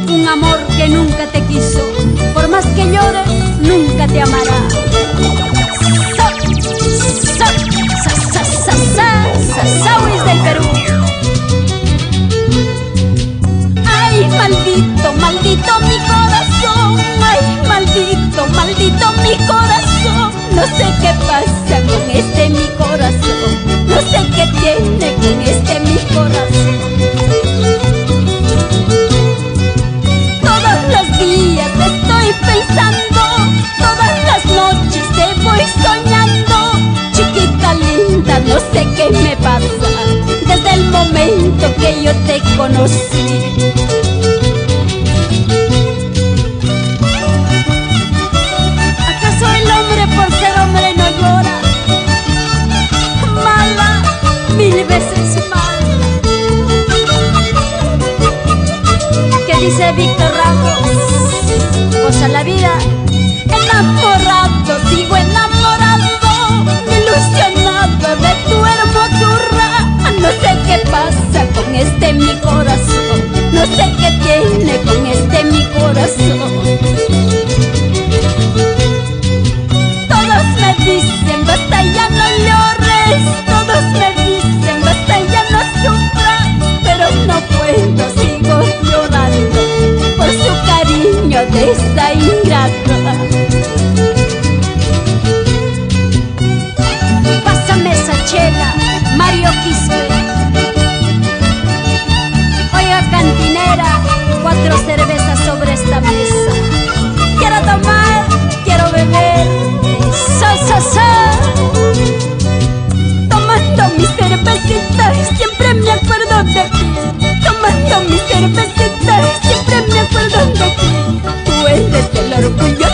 Un amor que nunca te quiso, por más que llores, nunca te amará. Sauis del Perú. Ay, maldito, maldito mi corazón. Ay, maldito, maldito mi corazón. No sé qué pasa con este mi corazón. No sé qué tiene con este mi corazón. Todos los días te estoy pensando, todas las noches te voy soñando. Chiquita linda, no sé qué me pasa desde el momento que yo te conocí. ¿Acaso el hombre por ser hombre no llora? Mala, mil veces mala. ¿Qué dice Víctor Ramos? Goza la vida, enamorado, sigo enamorado, ilusionado de tu hermosura. No sé qué pasa con este mi corazón, no sé qué tiene con este mi corazón. Todos me dicen basta ya no llores, todos me dicen basta ya no sufras, pero no puedo, sigo llorando por su cariño de esta ingrata. Pásame esa chela, Mario Quispe. Oiga cantinera, 4 cervezas sobre esta mesa. Quiero tomar, quiero beber, tomando mi cervecita y siempre me acuerdo de ti. Tomando mi cervecita y siempre me acuerdo de ti. Tú eres el orgullo